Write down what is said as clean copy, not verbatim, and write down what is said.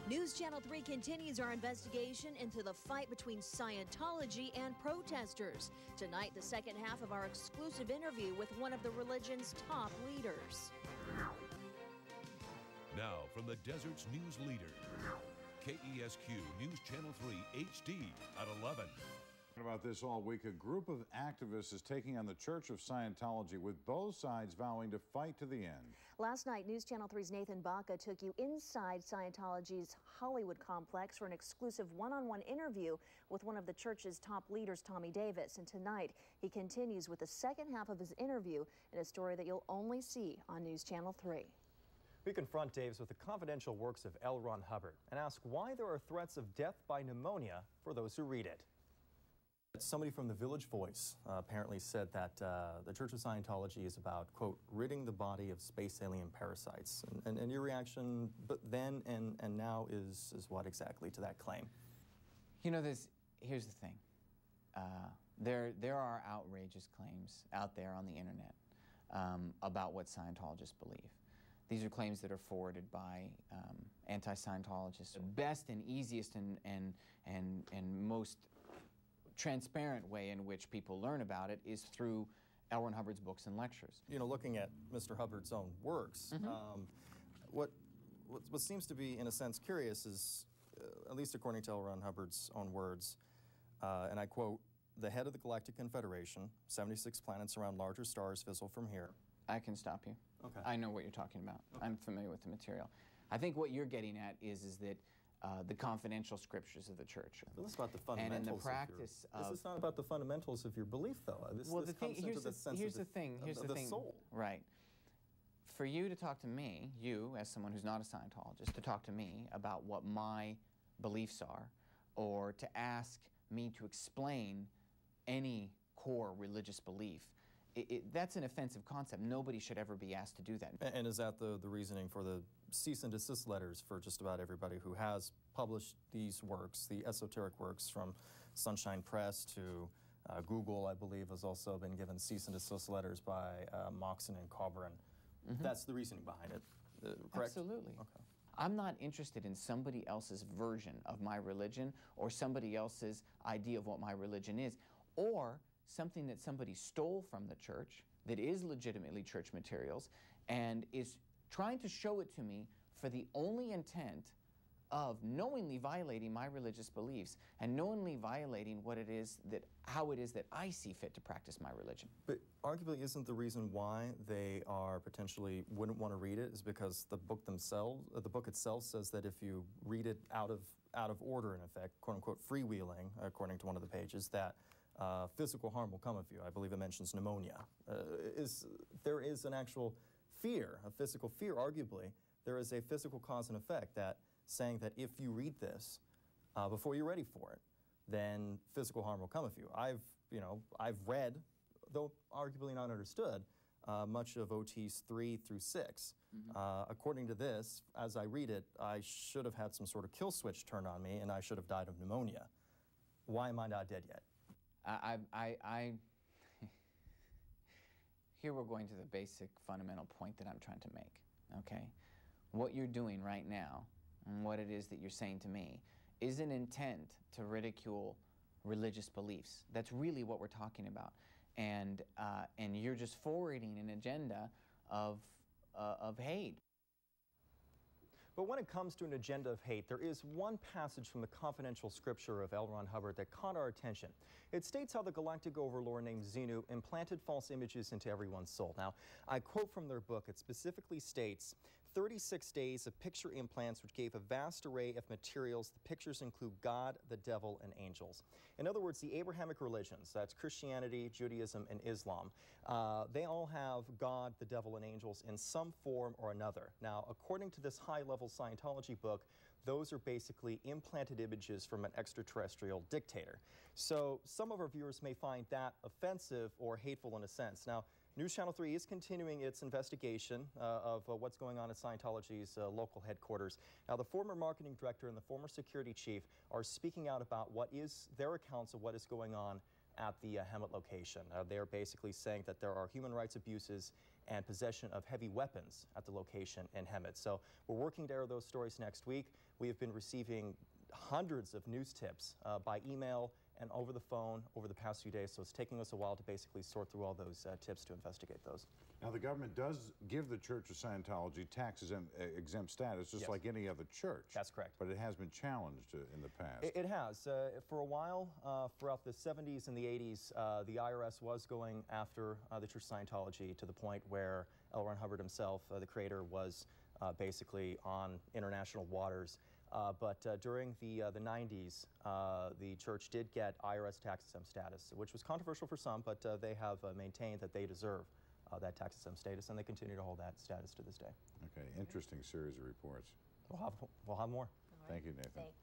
News Channel 3 continues our investigation into the fight between Scientology and protesters. Tonight, the second half of our exclusive interview with one of the religion's top leaders. Now, from the desert's news leader, KESQ News Channel 3 HD at 11. About this all week, a group of activists is taking on the Church of Scientology, with both sides vowing to fight to the end. Last night, News Channel 3's Nathan Baca took you inside Scientology's Hollywood complex for an exclusive one-on-one interview with one of the church's top leaders, Tommy Davis. And tonight, he continues with the second half of his interview in a story that you'll only see on News Channel 3. We confront Davis with the confidential works of L. Ron Hubbard and ask why there are threats of death by pneumonia for those who read it. Somebody from the Village Voice apparently said that the Church of Scientology is about, quote, ridding the body of space alien parasites. And your reaction but then and now is what exactly to that claim? You know, here's the thing. There are outrageous claims out there on the internet about what Scientologists believe. These are claims that are forwarded by anti-Scientologists. The best and easiest and most transparent way in which people learn about it is through L. Ron Hubbard's books and lectures. You know, looking at Mr. Hubbard's own works, what seems to be, in a sense, curious is, at least according to L. Ron Hubbard's own words, and I quote, "The head of the Galactic Confederation, 76 planets around larger stars visible from here." I can stop you. Okay. I know what you're talking about. Okay. I'm familiar with the material. I think what you're getting at is that the confidential scriptures of the church. Well, this is about the fundamentals. And in the practice this is not about the fundamentals of your belief, though. This comes into the sense of the soul. Right. For you to talk to me, you as someone who's not a Scientologist, to talk to me about what my beliefs are, or to ask me to explain any core religious belief, that's an offensive concept. Nobody should ever be asked to do that. And is that the reasoning for the cease and desist letters for just about everybody who has published these works, the esoteric works, from Sunshine Press to Google, I believe, has also been given cease and desist letters by Moxon and Cobran. That's the reasoning behind it, correct? Absolutely. Okay. I'm not interested in somebody else's version of my religion or somebody else's idea of what my religion is, or something that somebody stole from the church that is legitimately church materials and is trying to show it to me for the only intent of knowingly violating my religious beliefs and knowingly violating how it is that I see fit to practice my religion. But arguably, isn't the reason why they are potentially wouldn't want to read it is because the book itself says that if you read it out of order, in effect, quote unquote freewheeling, according to one of the pages, that physical harm will come of you. I believe it mentions pneumonia. There is an actual fear, a physical fear, arguably. There is a physical cause and effect that saying that if you read this before you're ready for it, then physical harm will come of you. I've read, though arguably not understood, much of OTs 3 through 6. According to this, as I read it, I should have had some sort of kill switch turned on me and I should have died of pneumonia. Why am I not dead yet? Here we're going to the basic fundamental point that I'm trying to make, okay? What you're doing right now, and what it is that you're saying to me, is an intent to ridicule religious beliefs. That's really what we're talking about. And you're just forwarding an agenda of hate. But when it comes to an agenda of hate, there is one passage from the confidential scripture of L. Ron Hubbard that caught our attention. It states how the galactic overlord named Xenu implanted false images into everyone's soul. Now, I quote from their book. It specifically states, 36 days of picture implants which gave a vast array of materials. The pictures include God, the devil, and angels. In other words, the Abrahamic religions, that's Christianity, Judaism, and Islam, they all have God, the devil, and angels in some form or another. Now, according to this high-level Scientology book, those are basically implanted images from an extraterrestrial dictator. So some of our viewers may find that offensive or hateful in a sense. Now, News Channel 3 is continuing its investigation of what's going on at Scientology's local headquarters. Now, the former marketing director and the former security chief are speaking out about what is their accounts of what is going on at the Hemet location. They are basically saying that there are human rights abuses and possession of heavy weapons at the location in Hemet. So we're working to air those stories next week, we have been receiving hundreds of news tips by email and over the phone over the past few days, so it's taking us a while to basically sort through all those tips to investigate those. Now, the government does give the Church of Scientology tax-exempt status, just Yes. like any other church. That's correct. But it has been challenged in the past. It has. For a while, throughout the 70s and the 80s, the IRS was going after the Church of Scientology to the point where L. Ron Hubbard himself, the creator, was basically on international waters. But during the 90s, the church did get IRS tax-exempt status, which was controversial for some, but they have maintained that they deserve that tax-exempt status, and they continue to hold that status to this day. Okay, interesting series of reports. We'll have more. Thank you, Nathan. Thanks.